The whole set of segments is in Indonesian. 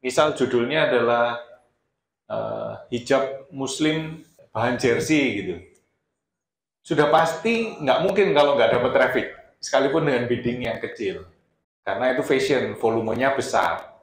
misal judulnya adalah hijab muslim bahan jersey gitu. Sudah pasti nggak mungkin kalau nggak dapat traffic, sekalipun dengan bidding yang kecil. Karena itu fashion, volumenya besar.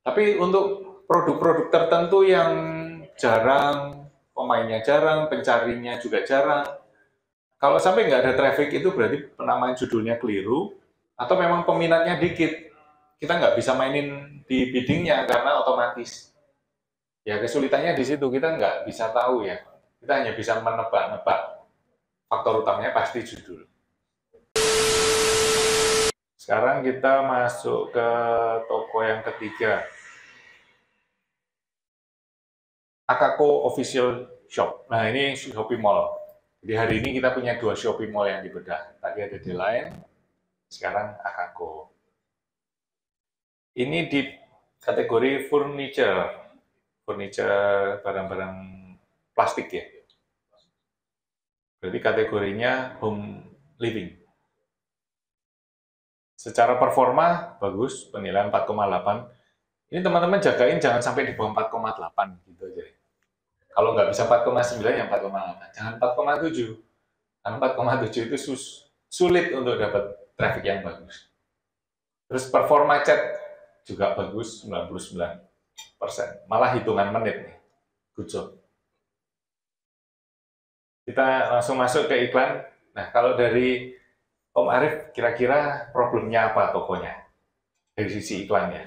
Tapi untuk produk-produk tertentu yang jarang, pemainnya jarang, pencarinya juga jarang, kalau sampai nggak ada traffic itu berarti penamaan judulnya keliru, atau memang peminatnya dikit. Kita nggak bisa mainin di biddingnya karena otomatis. Ya kesulitannya di situ, kita nggak bisa tahu ya. Kita hanya bisa menebak-nebak. Faktor utamanya pasti judul. Sekarang kita masuk ke toko yang ketiga. Akako Official Shop. Nah ini Shopee Mall. Jadi hari ini kita punya 2 Shopee Mall yang dibedah. Tadi ada D-Line, sekarang Akako. Ini di kategori furniture. Furniture barang-barang plastik ya. Berarti kategorinya home living. Secara performa bagus, penilaian 4,8. Ini teman-teman jagain jangan sampai di bawah 4,8 gitu aja. Kalau nggak bisa 4,9 ya 4,8. Jangan 4,7. Karena 4,7 itu sulit untuk dapat traffic yang bagus. Terus performa chat juga bagus, 99%. Malah hitungan menit nih. Good job. Kita langsung masuk ke iklan. Nah, kalau dari Om Arif, kira-kira problemnya apa tokonya? Dari sisi iklannya.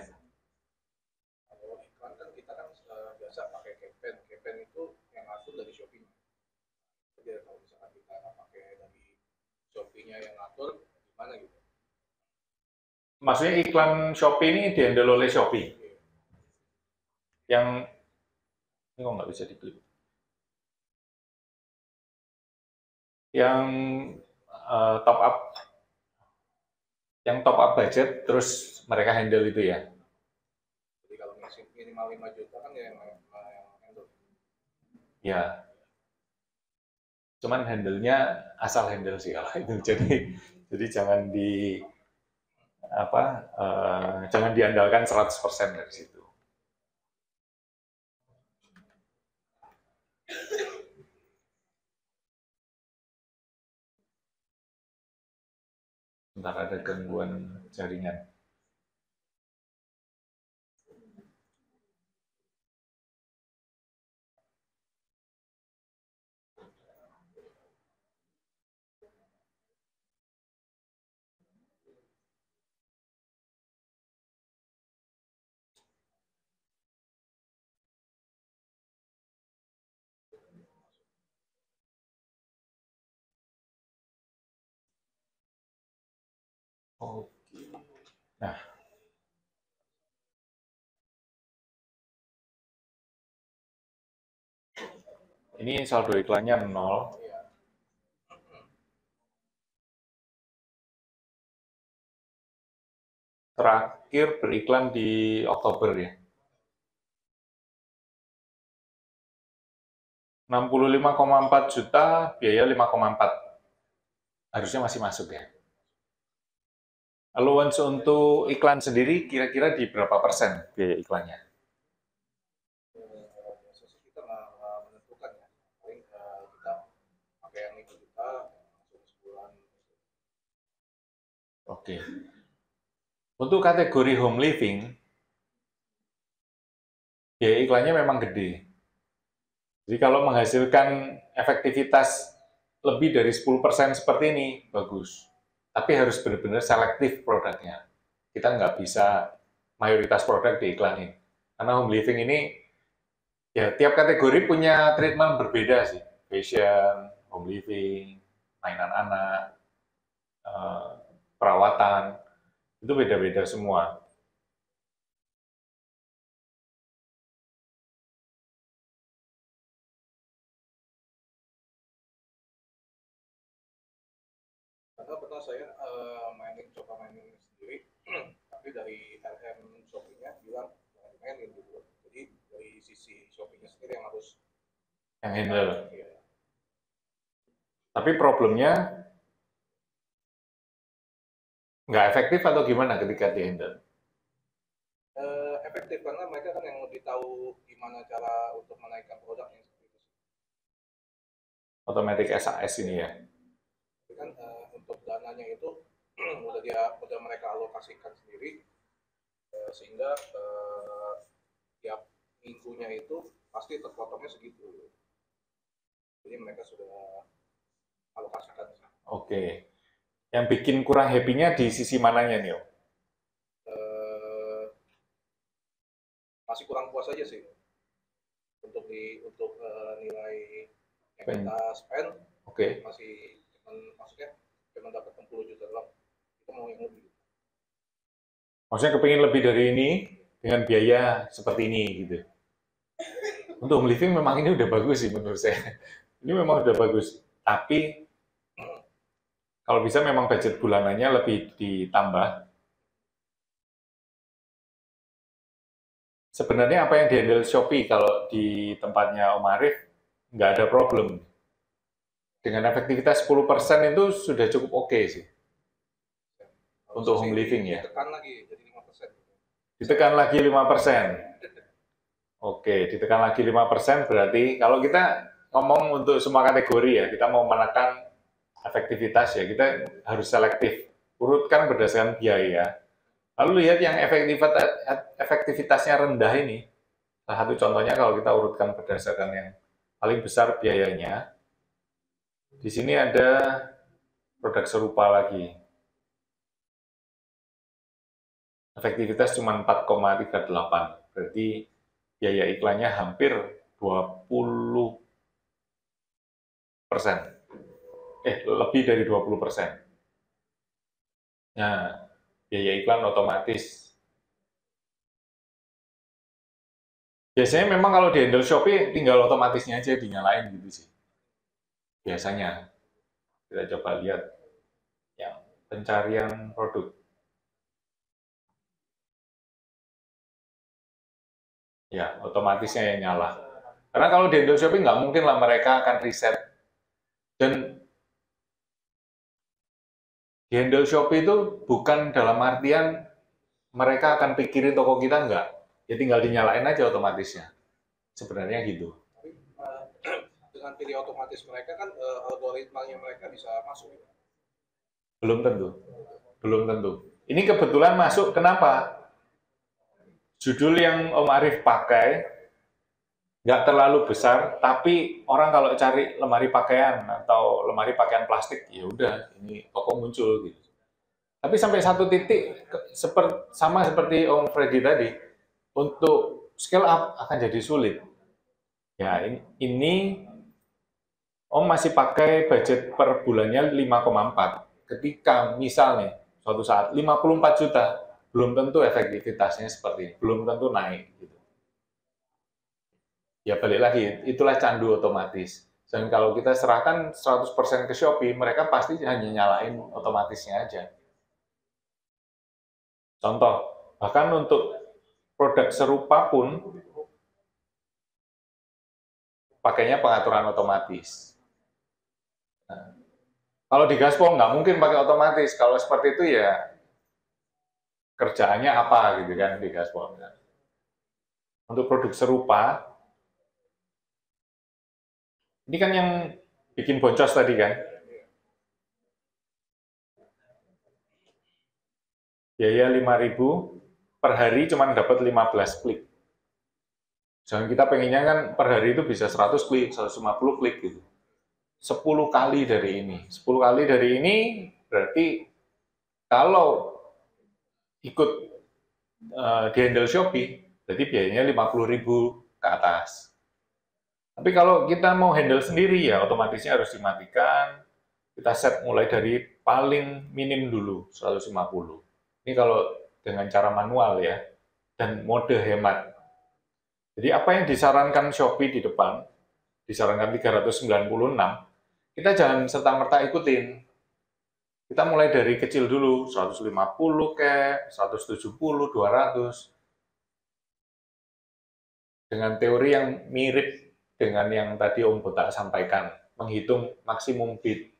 Kalau iklan kan kita kan biasa pakai campaign itu yang ngatur dari Shopee. Jadi kalau misalkan kita nggak pakai dari Shopee-nya yang ngatur, gimana gitu? Maksudnya iklan Shopee ini dihandle oleh Shopee. Yang ini kok nggak bisa diklik. Yang top up, budget, terus mereka handle itu ya. Jadi kalau minimal 5 juta kan ya yang handle. Ya, cuman handle-nya asal handle sih kalau itu. Jadi jangan jangan diandalkan 100% dari situ. Ntar ada gangguan jaringan. Oke. Nah, ini saldo iklannya 0. Terakhir beriklan di Oktober ya. 65,4 juta, biaya 5,4. Harusnya masih masuk ya. Allowance untuk iklan sendiri kira-kira di berapa persen biaya iklannya? Biasa sih kita nggak menentukan ya. Paling kita pakai yang 5 juta langsung sebulan. Oke. Untuk kategori home living, biaya iklannya memang gede. Jadi kalau menghasilkan efektivitas lebih dari 10% seperti ini, bagus. Tapi harus benar-benar selektif produknya. Kita nggak bisa mayoritas produk diiklanin. Karena home living ini, ya tiap kategori punya treatment berbeda sih. Fashion, home living, mainan anak, perawatan, itu beda-beda semua. Karena pernah saya coba mainin sendiri, tapi dari RM Shopee-nya bilang jangan dimainin gitu. Jadi dari sisi Shopee-nya sendiri yang harus Yang handle. ya, Tapi problemnya nggak efektif atau gimana ketika di handle? efektif karena mereka kan yang lebih tahu gimana cara untuk menaikkan produknya seperti itu. Automatic SAS ini ya. Tapi kan untuk dananya itu udah mereka alokasikan sendiri sehingga tiap minggunya itu pasti terpotongnya segitu. Jadi mereka sudah alokasikan. Oke. Yang bikin kurang happy-nya di sisi mananya nih, Om? Masih kurang puas aja sih untuk nilai yang kita spend. Oke. Masih maksudnya cuma dapat 60 juta doang. Kita mau yang lebih. Maksudnya kepingin lebih dari ini dengan biaya seperti ini gitu. Untuk home living memang ini udah bagus sih menurut saya. Ini memang udah bagus. Tapi kalau bisa memang budget bulanannya lebih ditambah. Sebenarnya apa yang dihandle Shopee kalau di tempatnya Om Arif nggak ada problem. Dengan efektivitas 10% itu sudah cukup oke sih. Untuk home living ya. Ditekan lagi jadi 5%. Ditekan lagi 5%. Oke, ditekan lagi 5% berarti kalau kita ngomong untuk semua kategori ya, kita mau menekan efektivitas ya, kita harus selektif. Urutkan berdasarkan biaya. Lalu lihat yang efektivitasnya rendah ini. Salah satu contohnya kalau kita urutkan berdasarkan yang paling besar biayanya, di sini ada produk serupa lagi. Efektivitas cuma 4,38, berarti biaya iklannya hampir 20%. Lebih dari 20%. Nah, biaya iklan otomatis. Biasanya memang kalau di handle Shopee tinggal otomatisnya aja dinyalain gitu sih. Biasanya. Kita coba lihat yang pencarian produk. Ya, otomatisnya yang nyala. Karena kalau di handle Shopee nggak mungkin lah mereka akan reset. Dan di handle Shopee itu bukan dalam artian mereka akan pikirin toko kita, nggak. Ya tinggal dinyalain aja otomatisnya. Sebenarnya gitu. Tapi dengan pilih otomatis mereka kan algoritmanya mereka bisa masuk. Belum tentu. Belum tentu. Ini kebetulan masuk, kenapa? Judul yang Om Arif pakai nggak terlalu besar, tapi orang kalau cari lemari pakaian atau lemari pakaian plastik, ya udah ini toko muncul gitu. Tapi sampai satu titik sama seperti Om Freddy tadi, untuk scale up akan jadi sulit. Ya ini Om masih pakai budget per bulannya 5,4. Ketika misalnya suatu saat 54 juta, belum tentu efektivitasnya seperti ini, belum tentu naik gitu. Ya balik lagi, itulah candu otomatis. Dan kalau kita serahkan 100% ke Shopee, mereka pasti hanya nyalain otomatisnya aja. Contoh, bahkan untuk produk serupa pun, pakainya pengaturan otomatis. Nah, kalau di Gaspol nggak mungkin pakai otomatis. Kalau seperti itu ya kerjaannya apa gitu kan di Gaspol. Untuk produk serupa, ini kan yang bikin boncos tadi kan. Biaya 5.000 per hari cuma dapat 15 klik. Jangan kita pengennya kan per hari itu bisa 100 klik, 150 klik gitu. 10 kali dari ini. 10 kali dari ini berarti kalau ikut di handle Shopee, berarti biayanya 50.000 ke atas. Tapi kalau kita mau handle sendiri ya otomatisnya harus dimatikan. Kita set mulai dari paling minim dulu 150. Ini kalau dengan cara manual ya dan mode hemat. Jadi apa yang disarankan Shopee di depan, disarankan 396, kita jangan serta-merta ikutin. Kita mulai dari kecil dulu, 150 ke 170, 200. Dengan teori yang mirip dengan yang tadi Om Botak sampaikan, menghitung maksimum bid.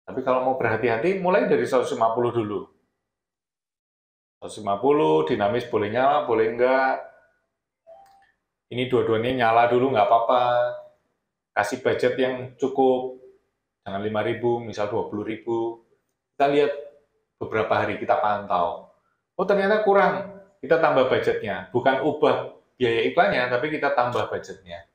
Tapi kalau mau berhati-hati, mulai dari 150 dulu. 150, dinamis boleh nyala, boleh enggak. Ini dua-duanya nyala dulu nggak apa-apa. Kasih budget yang cukup, jangan 5.000, misal 20.000. Kita lihat beberapa hari, kita pantau. Oh ternyata kurang, kita tambah budgetnya. Bukan ubah biaya iklannya, tapi kita tambah budgetnya.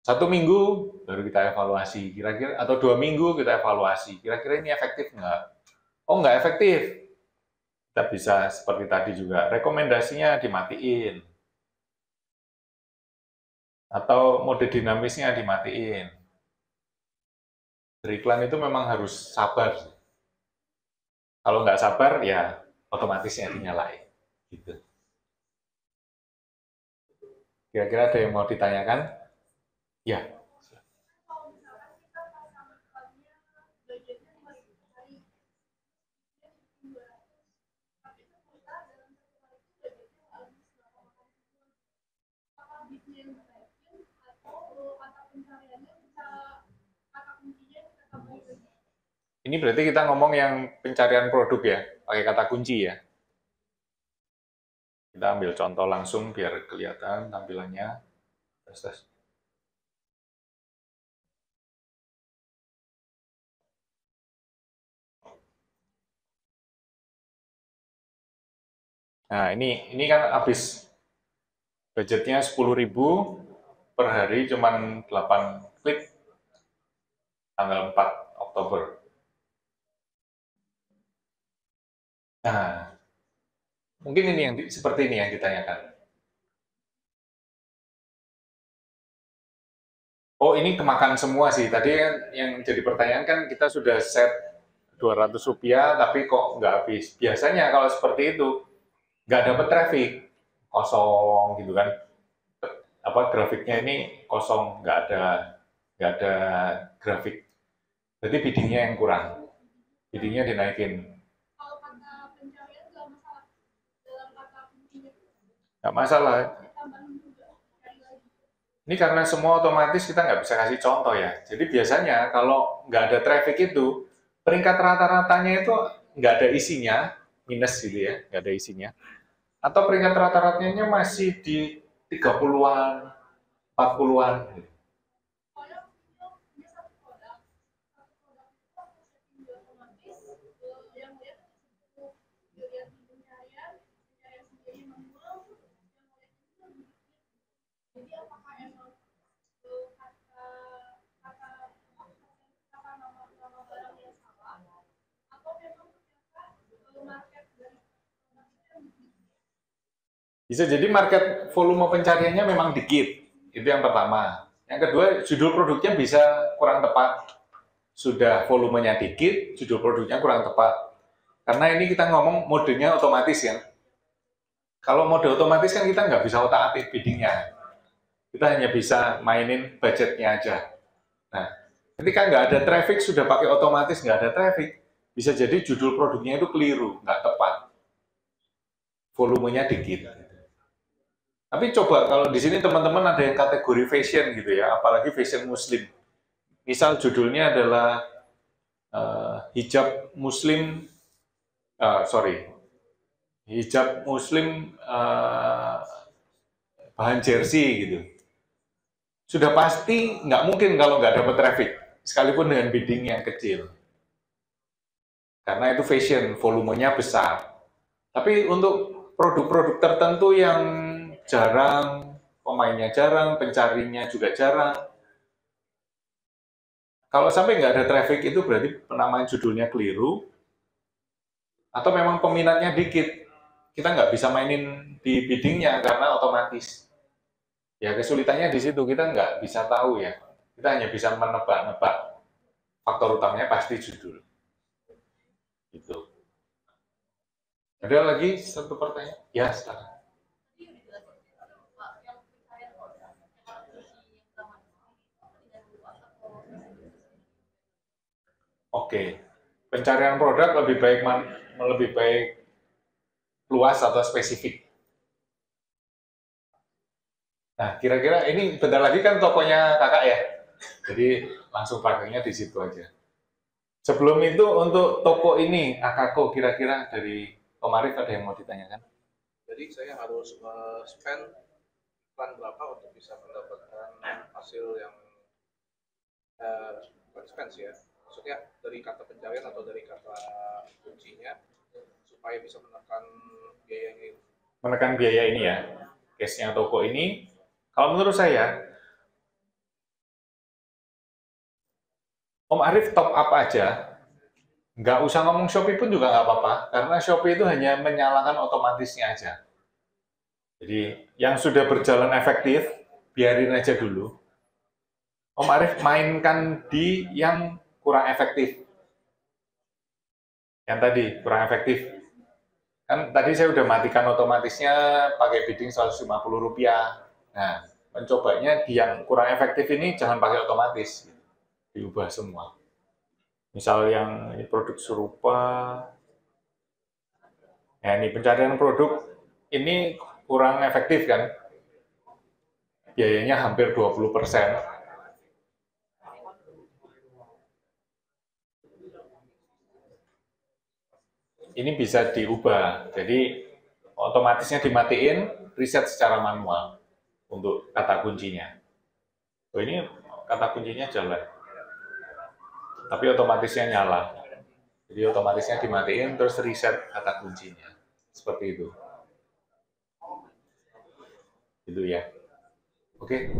1 minggu baru kita evaluasi, kira-kira, atau 2 minggu kita evaluasi, kira-kira ini efektif nggak? Oh nggak efektif, kita bisa seperti tadi juga, rekomendasinya dimatiin. Atau mode dinamisnya dimatiin. Beriklan itu memang harus sabar. Kalau nggak sabar, ya otomatisnya dinyalain. Gitu. Kira-kira ada yang mau ditanyakan? Ya. Ini berarti kita ngomong yang pencarian produk ya, pakai kata kunci ya. Kita ambil contoh langsung biar kelihatan tampilannya. Tes. Nah, ini kan habis budgetnya 10.000 per hari, cuman 8 klik tanggal 4 Oktober. Nah, mungkin ini yang seperti ini yang ditanyakan. Oh, ini kemakan semua sih. Tadi yang jadi pertanyaan kan kita sudah set 200 rupiah, tapi kok nggak habis. Biasanya kalau seperti itu, nggak dapat traffic, kosong gitu kan. Apa grafiknya ini kosong, nggak ada grafik. Jadi biddingnya yang kurang, biddingnya dinaikin. Kalau kata pencarian nggak masalah, dalam kata kuncinya Nggak masalah. tambahin juga, cari lagi. Ini karena semua otomatis kita nggak bisa kasih contoh ya. Jadi biasanya kalau nggak ada traffic itu, peringkat rata-ratanya itu nggak ada isinya, minus gitu ya, nggak ada isinya. Atau peringkat rata-ratanya masih di 30-an, 40-an. Soalnya punya satu produk itu aku setting di otomatis, yang lihat cukup dilihat di pencarian sendiri manual, yang lihat itu lebih dikit. Jadi apakah emang kata nama barang yang salah, atau memang ternyata market dari Bisa jadi market volume pencariannya memang dikit, itu yang pertama. Yang kedua, judul produknya bisa kurang tepat. Sudah volumenya dikit, judul produknya kurang tepat. Karena ini kita ngomong modenya otomatis ya. Kalau mode otomatis kan kita nggak bisa otak-atik biddingnya. Kita hanya bisa mainin budgetnya aja. Nah, ketika nggak ada traffic, sudah pakai otomatis nggak ada traffic, bisa jadi judul produknya itu keliru, nggak tepat. Volumenya dikit. Tapi coba kalau di sini teman-teman ada yang kategori fashion gitu ya, apalagi fashion muslim. Misal judulnya adalah hijab muslim, hijab muslim bahan jersey gitu. Sudah pasti nggak mungkin kalau nggak dapat traffic, sekalipun dengan bidding yang kecil. Karena itu fashion, volumenya besar. Tapi untuk produk-produk tertentu yang jarang, pemainnya jarang, pencarinya juga jarang. Kalau sampai nggak ada traffic itu berarti penamaan judulnya keliru, atau memang peminatnya dikit. Kita nggak bisa mainin di biddingnya karena otomatis. Ya kesulitannya di situ, kita nggak bisa tahu ya. Kita hanya bisa menebak-nebak. Faktor utamanya pasti judul. Gitu. Ada lagi satu pertanyaan? Ya, silakan. Oke, pencarian produk lebih baik luas atau spesifik. Nah, kira-kira ini bentar lagi kan tokonya kakak ya, jadi langsung pakainya di situ aja. Sebelum itu untuk toko ini, Akako kira-kira dari Om Arif ada yang mau ditanyakan? Jadi saya harus spend iklan berapa untuk bisa mendapatkan hasil yang bukan spend sih ya. Maksudnya dari kata pencarian atau dari kata kuncinya supaya bisa menekan biayanya itu. Menekan biaya ini ya, case-nya toko ini, kalau menurut saya, Om Arif top up aja, nggak usah ngomong Shopee pun juga nggak apa-apa, karena Shopee itu hanya menyalakan otomatisnya aja. Jadi yang sudah berjalan efektif, biarin aja dulu. Om Arif mainkan di yang kurang efektif. Yang tadi, kurang efektif. Kan tadi saya udah matikan otomatisnya pakai bidding Rp150. Nah, mencobanya di yang kurang efektif ini jangan pakai otomatis. Diubah semua. Misal yang ini produk serupa, ya ini pencarian produk ini kurang efektif kan, biayanya hampir 20%. Ini bisa diubah, jadi otomatisnya dimatiin, reset secara manual untuk kata kuncinya. Oh, ini kata kuncinya jalan, tapi otomatisnya nyala. Jadi otomatisnya dimatiin, terus reset kata kuncinya. Seperti itu. Gitu ya. Oke.